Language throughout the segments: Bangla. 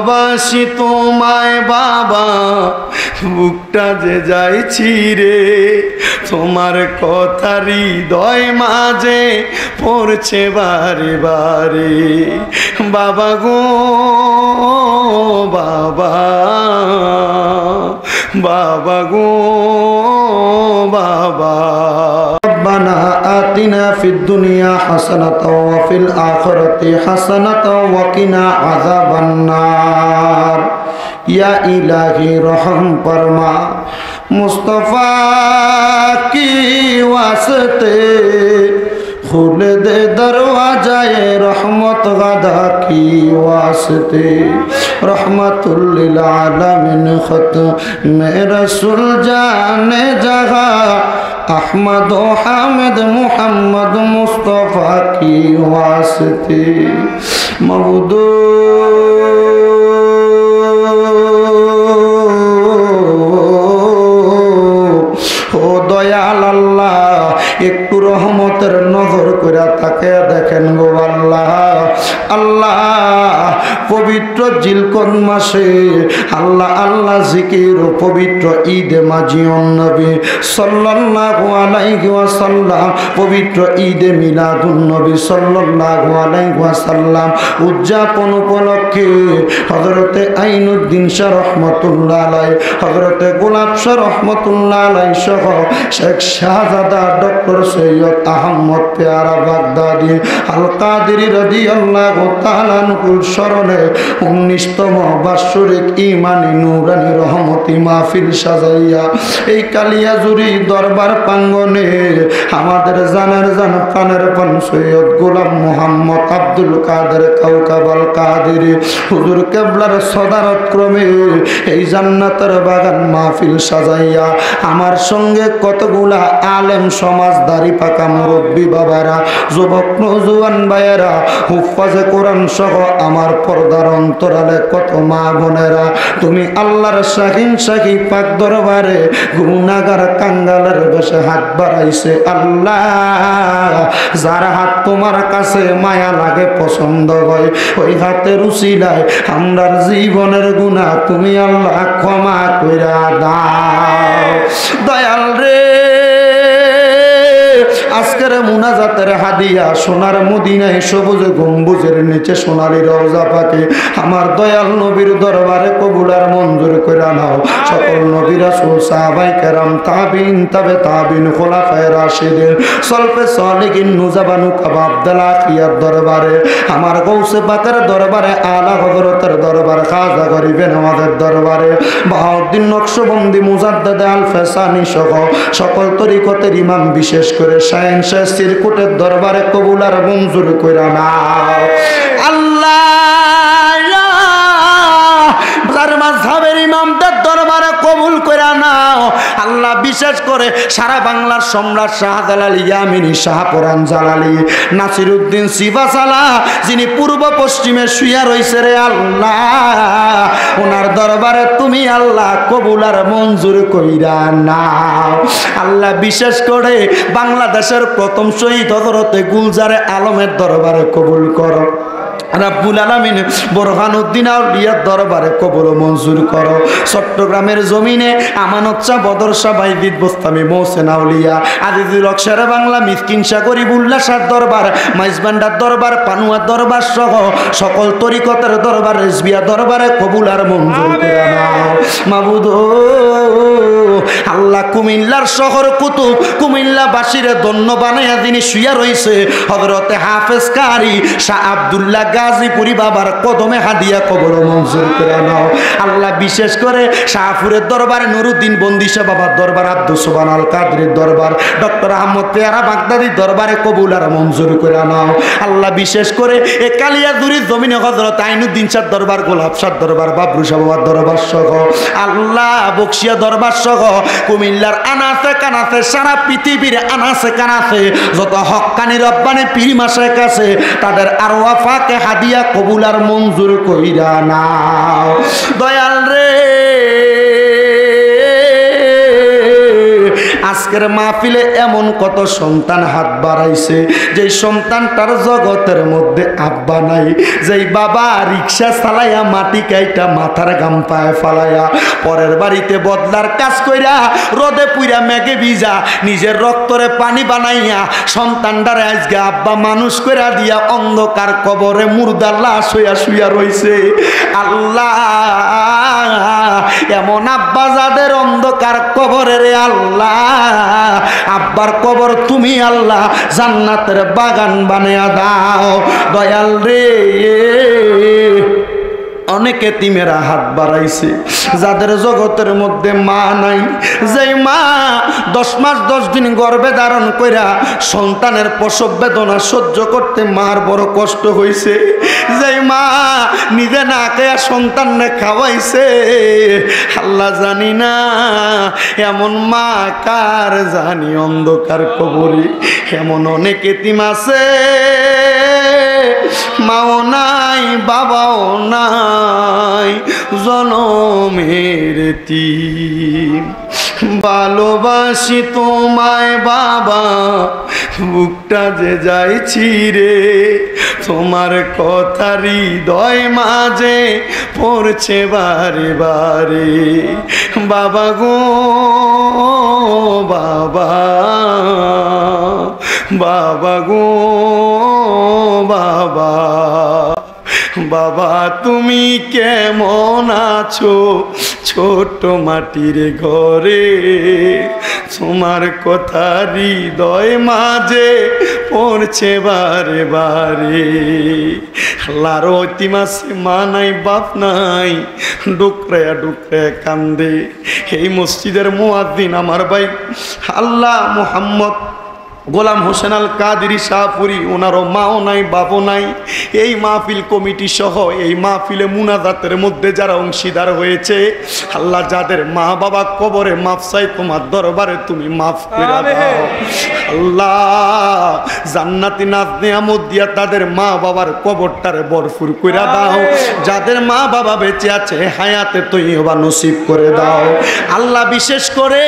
ভালোবাসি তোমায় বাবা, বুকটা যে যায় ছিঁড়ে, তোমার কথা হৃদয় মাঝে পড়ছে বারে বারে। বাবা গো বাবা, বাবা গো বাবা। ربنا آتنا في الدنيا حسنة وفي الآخرة حسنة وقنا عذاب النار। या इलाही रहम फरमा, मुस्तफ़ा की वास्ते खोल दे दरवाज़ाए रहमत गदा की वास्ते। रहमतुल लिल आलमीन ख़त्म रसूल जाने जहा, अहमद हामिद मुहम्मद मुस्तफ़ा की वास्ते। मबूद ও দয়াল আল্লাহ, একটু রহমতের নজর করে তাকে দেখেন গো আল্লাহ। আল্লাহ পবিত্র জিলকদ মাসে আল্লাহ আল্লাহ জিকির ও পবিত্র ঈদে মাজিউন নবী সাল্লাল্লাহু আলাইহি ওয়াসাল্লাম, পবিত্র ঈদে মিলাদুন নবী সাল্লাল্লাহু আলাইহি ওয়াসাল্লাম উদযাপন উপলক্ষে হযরতে আইনুদ্দিন শাহ রহমাতুল্লাহ আলাইহি, হযরতে গোলাপ শাহ রহমাতুল্লাহ আলাইহি সহ শেখ শাহজাদা ডক্টর সৈয়দ আহমদ পেয়ারা বাগদাদি আল কাদেরী রাদিয়াল্লাহু তাআলা আনহুর স্মরণে 19তম বাৎসরিক ইমানি নূরানি রহমতি মাহফিল সাজাইয়া এই কালিয়াজুরি দরবার প্রাঙ্গণে আমাদের জানের জান প্রাণের পান সৈয়দ গোলাম মোহাম্মদ আব্দুল কাদের কাউকাব আল কাদেরী হুজুর কেবলার সদারত ক্রমে এই জান্নাতের বাগান মাহফিল সাজাইয়া আমার সঙ্গে কতগুলা আলেম সমাজদারি পাকা মুরব্বী বাবারা, যুবক নওজোয়ান ভাইয়েরা, হুফাজে কোরআন সহ আমার পর্দার অন্তরালে কত মা বোনেরা, তুমি আল্লাহর শাহিন শাহী পাক দরবারে গুনাহগার কাঙ্গালের বেশে হাত বাড়াইছে। আল্লাহ যার হাত তোমার কাছে মায়া লাগে পছন্দ হয়, ওই হাতের উসিলায় আমরার জীবনের গুনাহ তুমি আল্লাহ ক্ষমা কইরা দাও। দয়াল রে, আজকের মুনাজাতের হাদিয়া সোনার মদিনায় সবুজ গম্বুজের নিচে সোনালী রওজা পাকে আমার দয়াল নবীর দরবারে কবুল আর মঞ্জুর করে নাও। সকল নবী রাসূল সাহাবায়ে কেরাম তাবিঈন তাবে তাবিঈন খোলাফায়ে রাশিদিন সলফে সালিহিন নুজাবানু কাবাবদাল্লাহ খিয়ার দরবারে, আমার গৌসে পাকের দরবারে, আলা হযরতের দরবারে, খাজা গরিবে নওয়াজের দরবারে, বাহাউদ্দিন নকশবন্দি মুজাদ্দেদ আল ফেসানি সহ সকল তরিকতের ইমাম বিশেষ করে শাইন শাহ সিরকুটের দরবারে কবুল আর মঞ্জুর কইরা নাও। আল্লাহ যার মাযহাবের ইমামদের দরবারে কবুল কইরা নাও। আল্লাহ বিশেষ করে সারা বাংলার সম্রাট শাহজালাল ইয়ামিনী শাহপুরান জালালি নাসিরউদ্দিন সিবাসালা যিনি পূর্ব পশ্চিমে শুইয়া রইছে রে আল্লাহ, ওনার দরবারে তুমি আল্লাহ কবুল আর মঞ্জুর কইরা নাও। আল্লাহ বিশেষ করে বাংলাদেশের প্রথম শহীদ হযরতে গুলজারে আলমের দরবারে কবুল করো। রাব্বুল আলামিন বোরহানউদ্দিন আউলিয়ার দরবারে কবুল মঞ্জুর করো। চট্টগ্রামের জমিনে আমানত শাহ বদর শাহ বাইজিদ বোস্তামি মোহসেন আউলিয়া আজিজুল হক শেরে বাংলা মিসকিন শাহ গরিবুল্লাহ শাহ দরবার, মাইজবান্ডার দরবার, পানুয়ার দরবার সহ সকল তরিকতের দরবার, রিজভিয়া দরবারে কবুল আর মঞ্জুর করে নাও। মাবুদ আল্লাহ কুমিল্লার শহর কুতুব কুমিল্লাবাসীরে ধন্য বানাইয়া যিনি শুইয়া রইছে হযরতে হাফেজ কারি শাহ আব্দুল্লাহ গাজীপুরি বাবার কদমে হাদিয়া কবর মঞ্জুর করে নাও। আল্লাহ বিশেষ করে শাহপুরের দরবারে নুরুদ্দিন বন্দিশা বাবার দরবার, আব্দুল সুবহান আল কাদরির দরবার, ডক্টর আহমদ পেয়ারা বাগদাদির দরবারে কবুল আর মঞ্জুর করে নাও। আল্লাহ বিশেষ করে এ কালিয়াজুরির জমিনে হযরত আইনুদ্দিন শাহ দরবার, গোলাপ শাহ দরবার, বাবরু শাহ বাবার দরবার সহ আল্লাহ বকশিয়া দরবার সহ কুমিল্লার আনাসে কানাসে সারা পৃথিবীর আনাসে কানাসে যত হক্কানি রব্বানি পীর মাশায়েখ আছে তাদের আরওয়াহ পাকে হাদিয়া কবুল আর মঞ্জুর কইরা নাও। দয়াল রে, আজকের মাহফিলে এমন কত সন্তান হাত বাড়াইছে যেই সন্তানটার জগতের মধ্যে আব্বা নাই, যেই বাবা রিক্সা চালাইয়া মাটি কাইটা মাথার গাম পায়ে ফালাইয়া পরের বাড়িতে বদলার কাজ কইরা রোদে পুইরা মেঘে ভিজা নিজের রক্তরে পানি বানাইয়া সন্তানটারে আজকে আব্বা মানুষ কইরা দিয়া অন্ধকার কবরে মুর্দার লাশ হইয়া শুইয়া রইছে। আল্লাহ, এমন আব্বা যাদের অন্ধকার কবরে রে আল্লাহ, আব্বার কবর তুমি আল্লাহ জান্নাতের বাগান বানিয়ে দাও দয়াল রে। অনেকে তিমেরা হাত বাড়াইছে যাদের জগতের মধ্যে মা নাই, যেই মা 10 মাস 10 দিন গর্ভে ধারণ কইরা সন্তানের প্রসব বেদনা সহ্য করতে মার বড় কষ্ট হইছে, যেই মা নিজে না খেয়ে সন্তানকে খাওয়াইছে। আল্লাহ জানি না এমন মা কার জানি অন্ধকার কবরে। এমন অনেক এতিম আছে, মাও নাই বাবাও নাই, জনমের এতিম। ভালোবাসি তোমায় বাবা, বুকটা যে যাইছি রে, তোমার কথা হৃদয় মাঝে পড়ছে বারে বারে। বাবা গো বাবা, বাবা গো বাবা, বাবা তুমি কেমন আছো ছোট মাটির ঘরে, তোমার কথা হৃদয় মাঝে পড়ছে বারে বারে। আল্লাহর অতিম আছে, মা নাই বাপ নাই, ডুকরায়া ডুকরায়া কান্দে। এই মসজিদের মুয়াজ্জিন আমার ভাই আল্লাহ মুহাম্মদ গোলাম হোসেন আল কাদেরী শাহপুরি, ওনারও মাও নাই বাপও নাই। এই মাহফিল কমিটি সহ এই মাহফিলে মুনাজাতের মধ্যে যারা অংশীদার হয়েছে, আল্লাহ যাদের মা বাবা কবরে মাফ চাই তোমার দরবারে তুমি মাফ করে দাও। আল্লাহ জান্নাতি নাজ নিয়ামত দিয়া তাদের মা বাবার কবরটারে ভরপুর করে দাও। যাদের মা বাবা বেঁচে আছে হায়াতে তৈয়বা নসিব করে দাও। আল্লাহ বিশেষ করে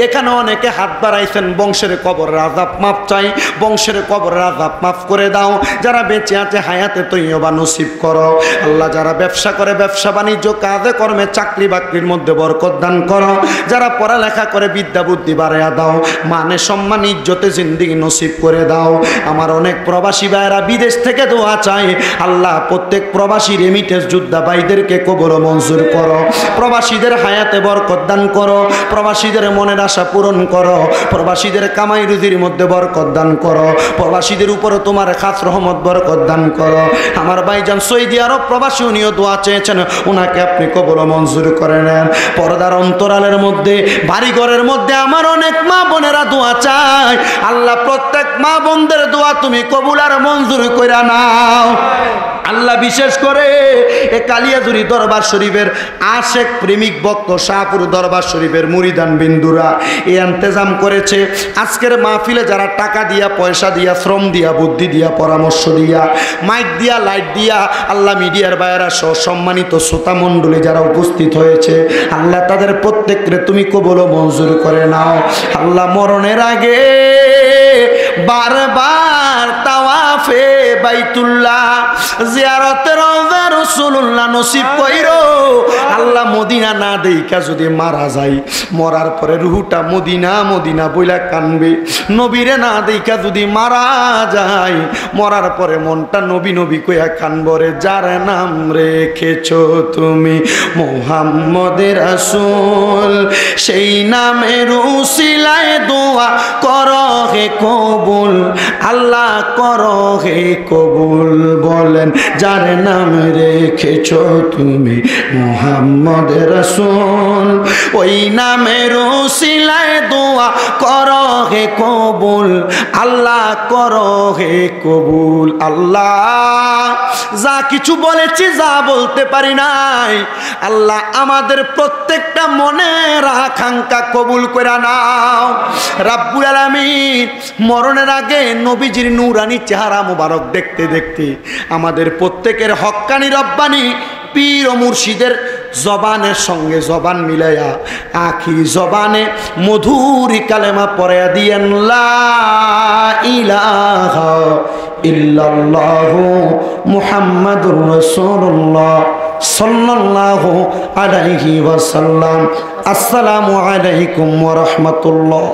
এখানে অনেকে হাত বাড়াইছেন, বংশের কবরের আযাব মাফ চাই, বংশের কবরের আযাব মাফ করে দাও। যারা বেঁচে আছে হায়াতে তৈয়বা নসিব করো। আল্লাহ যারা ব্যবসা করে ব্যবসা বাণিজ্য কাজে কর্মে চাকরি বাকরির মধ্যে বরকত দান করো। যারা পড়ালেখা করে বিদ্যা বুদ্ধি বাড়াইয়া দাও, মানে সম্মান ইজ্জতে জিন্দেগি নসিব করে দাও। আমার অনেক প্রবাসী ভাইয়েরা বিদেশ থেকে দোয়া চাই, আল্লাহ প্রত্যেক প্রবাসী রেমিটেন্স যোদ্ধা ভাইদেরকে কবুল ও মঞ্জুর করো। প্রবাসীদের হায়াতে বরকত দান করো, প্রবাসীদের মনের আশা পূরণ করো, প্রবাসীদের কামাই রুজির মধ্যে বরকত দান করো, প্রবাসীদের উপরে তোমার খাস রহমত বরকত দান করো। আমার ভাইজান সৌদি আরব প্রবাসী, উনিও দোয়া চেয়েছেন, ওনাকে আপনি কবুল ও মঞ্জুর করে নেন। পর্দার অন্তরালের মধ্যে বাড়িঘরের মধ্যে আমার অনেক মা বোনেরা দোয়া চায়, আল্লাহ প্রত্যেক মা বোনদের দোয়া তুমি কবুল আর মঞ্জুর করে নাও। আল্লাহ বিশেষ করে এ কালিয়াজুরি দরবার শরীফের আশেক প্রেমিক ভক্ত শাহপুর দরবার শরীফের মুরিদান বিন্দুরা এই ইন্তজাম করেছে। আজকের মাহফিলে যারা টাকা দিয়া, পয়সা দিয়া, শ্রম দিয়া, বুদ্ধি দিয়া, পরামর্শ দিয়া, মাইক দিয়া, লাইট দিয়া, আল্লাহ মিডিয়ার বাইরা সহ সম্মানিত শ্রোতা মণ্ডলী যারা উপস্থিত হয়েছে, আল্লাহ তাদের প্রত্যেককে তুমি কবুল ও মঞ্জুর করে নাও। আল্লাহ মরণের আগে বারবার তাওয়াফে বাইতুল্লাহ জিয়ারতে রওজা রাসূলুল্লাহ নসিব কইরো। আল্লাহ মদিনা না দেইখা যদি মারা যায়, মরার পরে রুহটা মদিনা মদিনা বইলা কানবে। নবীরে না দেইখা যদি মারা যায়, মরার পরে মনটা নবী নবী কইয়া কানবরে। যার নাম রেখেছো তুমি মুহাম্মদের রাসূল, সেই নামের উসিলায় দোয়া করো হে কবুল, আল্লাহ করো হে কবুল। বলেন যার নাম রেখেছো তুমি মুহাম্মদের রাসূল, ওই নামের উসিলায় দোয়া করো হে কবুল, আল্লাহ করো হে কবুল। আল্লাহ যা কিছু বলেছি, যা বলতে পারি নাই, আল্লাহ আমাদের প্রত্যেকটা মনের আকাঙ্ক্ষা কবুল করে নাও রাব্বুল আলামিন। মরণের আগে নবীজির নূরানি চেহারা মুবারক দেখতে দেখতে আমাদের প্রত্যেকের হক্কানি রব্বানি পীর ও মুর্শিদের জবানের সঙ্গে জবান মিলাইয়া আখিরি জবানে মধুরি কালেমা পড়ে দিয়েন লা ইলাহা ইল্লাল্লাহু মুহাম্মাদুর রাসূলুল্লাহ সাল্লাল্লাহু আলাইহি ওয়াসাল্লাম। আসসালামু আলাইকুম ওয়া রাহমাতুল্লাহ।